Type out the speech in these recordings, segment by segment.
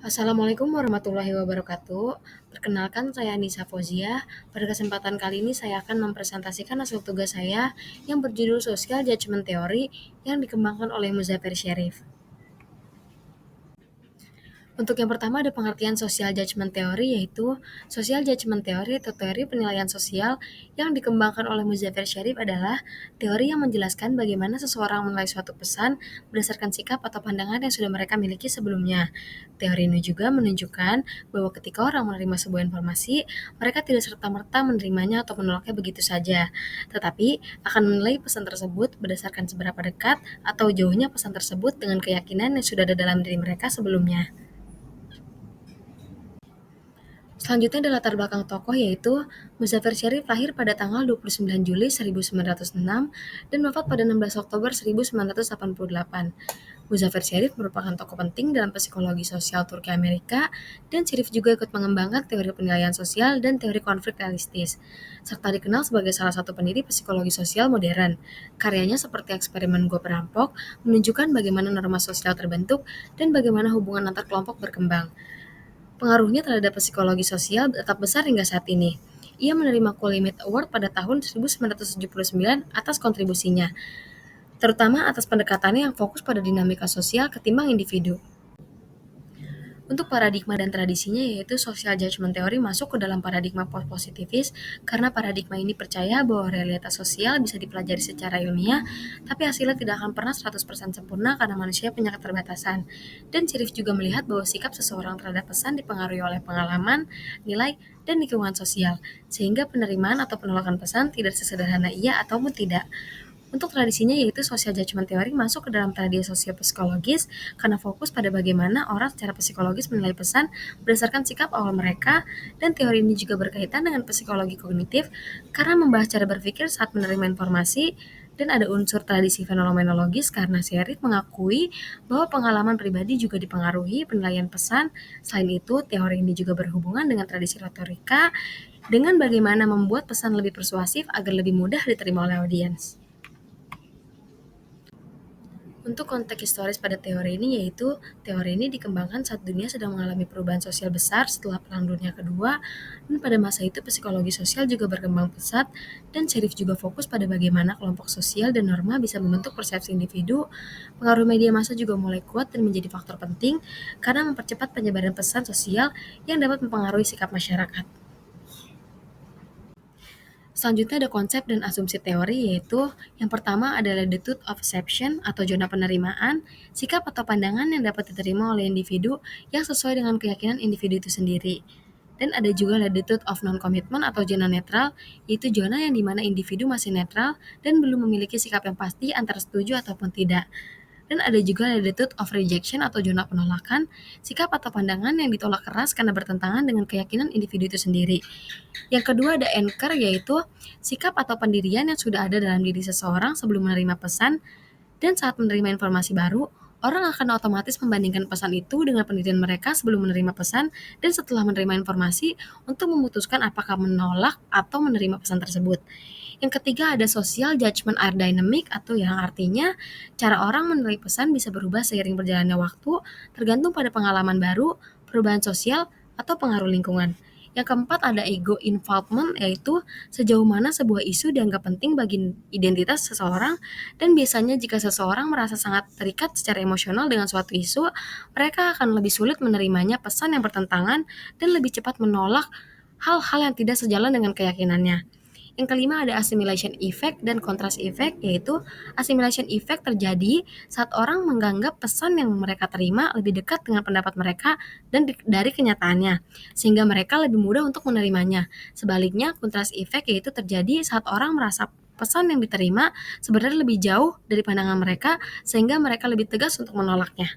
Assalamualaikum warahmatullahi wabarakatuh. Perkenalkan saya Nisa Fauziah. Pada kesempatan kali ini saya akan mempresentasikan hasil tugas saya yang berjudul Social Judgment Theory yang dikembangkan oleh Muzaffer Sharif. Untuk yang pertama ada pengertian social judgment theory, yaitu social judgment theory atau teori penilaian sosial yang dikembangkan oleh Muzaffer Sharif adalah teori yang menjelaskan bagaimana seseorang menilai suatu pesan berdasarkan sikap atau pandangan yang sudah mereka miliki sebelumnya. Teori ini juga menunjukkan bahwa ketika orang menerima sebuah informasi, mereka tidak serta-merta menerimanya atau menolaknya begitu saja, tetapi akan menilai pesan tersebut berdasarkan seberapa dekat atau jauhnya pesan tersebut dengan keyakinan yang sudah ada dalam diri mereka sebelumnya. Selanjutnya ada latar belakang tokoh, yaitu Muzaffer Sharif lahir pada tanggal 29 Juli 1906 dan wafat pada 16 Oktober 1988. Muzaffer Sharif merupakan tokoh penting dalam psikologi sosial Turki Amerika, dan Sharif juga ikut mengembangkan teori penilaian sosial dan teori konflik realistis, serta dikenal sebagai salah satu pendiri psikologi sosial modern. Karyanya seperti eksperimen Gua Perampok menunjukkan bagaimana norma sosial terbentuk dan bagaimana hubungan antar kelompok berkembang. Pengaruhnya terhadap psikologi sosial tetap besar hingga saat ini. Ia menerima Willamette Award pada tahun 1979 atas kontribusinya, terutama atas pendekatannya yang fokus pada dinamika sosial ketimbang individu. Untuk paradigma dan tradisinya, yaitu social judgment theory masuk ke dalam paradigma positivis karena paradigma ini percaya bahwa realitas sosial bisa dipelajari secara ilmiah, tapi hasilnya tidak akan pernah 100% sempurna karena manusia punya keterbatasan. Dan Sirif juga melihat bahwa sikap seseorang terhadap pesan dipengaruhi oleh pengalaman, nilai, dan lingkungan sosial, sehingga penerimaan atau penolakan pesan tidak sesederhana iya ataupun tidak. Untuk tradisinya, yaitu social judgment theory masuk ke dalam tradisi sosiopsikologis karena fokus pada bagaimana orang secara psikologis menilai pesan berdasarkan sikap awal mereka, dan teori ini juga berkaitan dengan psikologi kognitif karena membahas cara berpikir saat menerima informasi, dan ada unsur tradisi fenomenologis karena Sherif mengakui bahwa pengalaman pribadi juga dipengaruhi penilaian pesan. Selain itu, teori ini juga berhubungan dengan tradisi retorika dengan bagaimana membuat pesan lebih persuasif agar lebih mudah diterima oleh audiens. Untuk konteks historis pada teori ini, yaitu teori ini dikembangkan saat dunia sedang mengalami perubahan sosial besar setelah Perang Dunia Kedua, dan pada masa itu psikologi sosial juga berkembang pesat, dan Sherif juga fokus pada bagaimana kelompok sosial dan norma bisa membentuk persepsi individu. Pengaruh media massa juga mulai kuat dan menjadi faktor penting karena mempercepat penyebaran pesan sosial yang dapat mempengaruhi sikap masyarakat. Selanjutnya ada konsep dan asumsi teori, yaitu yang pertama adalah latitude of perception atau zona penerimaan, sikap atau pandangan yang dapat diterima oleh individu yang sesuai dengan keyakinan individu itu sendiri. Dan ada juga latitude of non-commitment atau zona netral, yaitu zona yang dimana individu masih netral dan belum memiliki sikap yang pasti antara setuju ataupun tidak. Dan ada juga latitude of rejection atau zona penolakan, sikap atau pandangan yang ditolak keras karena bertentangan dengan keyakinan individu itu sendiri. Yang kedua ada anchor, yaitu sikap atau pendirian yang sudah ada dalam diri seseorang sebelum menerima pesan, dan saat menerima informasi baru, orang akan otomatis membandingkan pesan itu dengan pendirian mereka sebelum menerima pesan dan setelah menerima informasi untuk memutuskan apakah menolak atau menerima pesan tersebut. Yang ketiga ada social judgment are dynamic, atau yang artinya cara orang menilai pesan bisa berubah seiring berjalannya waktu, tergantung pada pengalaman baru, perubahan sosial, atau pengaruh lingkungan. Yang keempat ada ego involvement, yaitu sejauh mana sebuah isu dianggap penting bagi identitas seseorang, dan biasanya jika seseorang merasa sangat terikat secara emosional dengan suatu isu, mereka akan lebih sulit menerimanya pesan yang bertentangan dan lebih cepat menolak hal-hal yang tidak sejalan dengan keyakinannya. Yang kelima ada assimilation effect dan contrast effect, yaitu assimilation effect terjadi saat orang menganggap pesan yang mereka terima lebih dekat dengan pendapat mereka dan dari kenyataannya, sehingga mereka lebih mudah untuk menerimanya. Sebaliknya, contrast effect yaitu terjadi saat orang merasa pesan yang diterima sebenarnya lebih jauh dari pandangan mereka, sehingga mereka lebih tegas untuk menolaknya.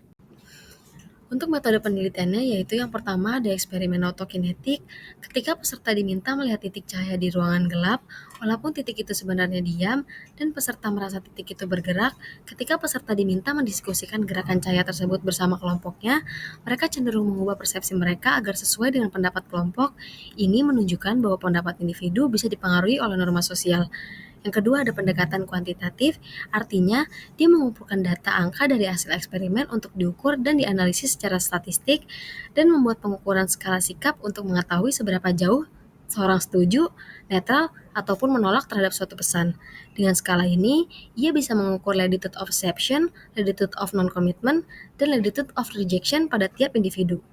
Untuk metode penelitiannya, yaitu yang pertama ada eksperimen autokinetik. Ketika peserta diminta melihat titik cahaya di ruangan gelap, walaupun titik itu sebenarnya diam, dan peserta merasa titik itu bergerak, ketika peserta diminta mendiskusikan gerakan cahaya tersebut bersama kelompoknya, mereka cenderung mengubah persepsi mereka agar sesuai dengan pendapat kelompok. Ini menunjukkan bahwa pendapat individu bisa dipengaruhi oleh norma sosial. Yang kedua ada pendekatan kuantitatif, artinya dia mengumpulkan data angka dari hasil eksperimen untuk diukur dan dianalisis secara statistik dan membuat pengukuran skala sikap untuk mengetahui seberapa jauh seorang setuju, netral, ataupun menolak terhadap suatu pesan. Dengan skala ini, ia bisa mengukur latitude of acceptance, latitude of non-commitment, dan latitude of rejection pada tiap individu.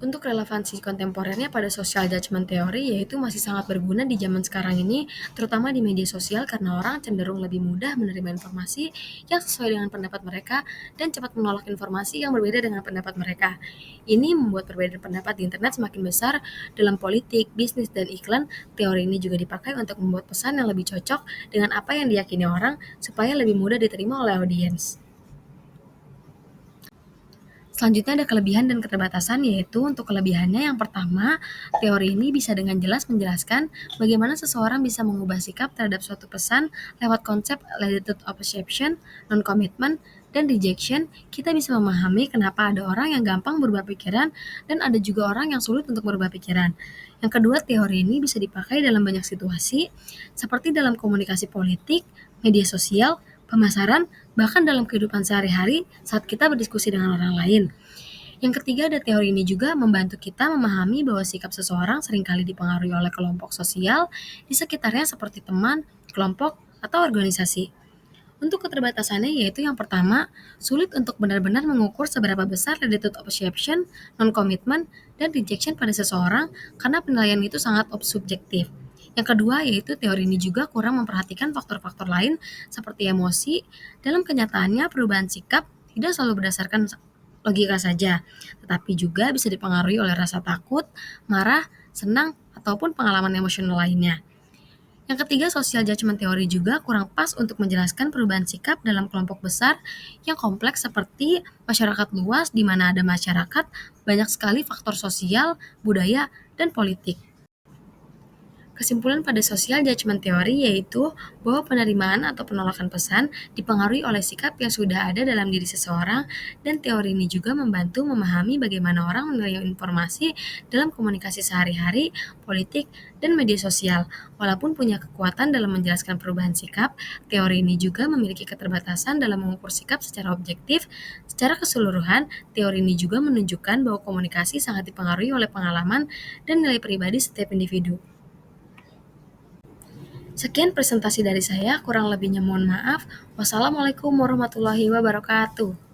Untuk relevansi kontemporernya pada social judgment theory, yaitu masih sangat berguna di zaman sekarang ini, terutama di media sosial karena orang cenderung lebih mudah menerima informasi yang sesuai dengan pendapat mereka dan cepat menolak informasi yang berbeda dengan pendapat mereka. Ini membuat perbedaan pendapat di internet semakin besar dalam politik, bisnis, dan iklan. Teori ini juga dipakai untuk membuat pesan yang lebih cocok dengan apa yang diyakini orang supaya lebih mudah diterima oleh audiens. Selanjutnya ada kelebihan dan keterbatasan, yaitu untuk kelebihannya yang pertama, teori ini bisa dengan jelas menjelaskan bagaimana seseorang bisa mengubah sikap terhadap suatu pesan lewat konsep latitude of perception, non-commitment, dan rejection. Kita bisa memahami kenapa ada orang yang gampang berubah pikiran dan ada juga orang yang sulit untuk berubah pikiran. Yang kedua, teori ini bisa dipakai dalam banyak situasi, seperti dalam komunikasi politik, media sosial, pemasaran, bahkan dalam kehidupan sehari-hari saat kita berdiskusi dengan orang lain. Yang ketiga, ada teori ini juga membantu kita memahami bahwa sikap seseorang seringkali dipengaruhi oleh kelompok sosial di sekitarnya seperti teman, kelompok, atau organisasi. Untuk keterbatasannya yaitu yang pertama, sulit untuk benar-benar mengukur seberapa besar latitude of perception, non-commitment, dan rejection pada seseorang karena penilaian itu sangat subjektif. Yang kedua yaitu teori ini juga kurang memperhatikan faktor-faktor lain seperti emosi. Dalam kenyataannya perubahan sikap tidak selalu berdasarkan logika saja, tetapi juga bisa dipengaruhi oleh rasa takut, marah, senang, ataupun pengalaman emosional lainnya. Yang ketiga, social judgment theory juga kurang pas untuk menjelaskan perubahan sikap dalam kelompok besar yang kompleks seperti masyarakat luas, di mana ada masyarakat, banyak sekali faktor sosial, budaya, dan politik. Kesimpulan pada social judgment theory yaitu bahwa penerimaan atau penolakan pesan dipengaruhi oleh sikap yang sudah ada dalam diri seseorang, dan teori ini juga membantu memahami bagaimana orang menilai informasi dalam komunikasi sehari-hari, politik, dan media sosial. Walaupun punya kekuatan dalam menjelaskan perubahan sikap, teori ini juga memiliki keterbatasan dalam mengukur sikap secara objektif. Secara keseluruhan, teori ini juga menunjukkan bahwa komunikasi sangat dipengaruhi oleh pengalaman dan nilai pribadi setiap individu. Sekian presentasi dari saya, kurang lebihnya mohon maaf. Wassalamualaikum warahmatullahi wabarakatuh.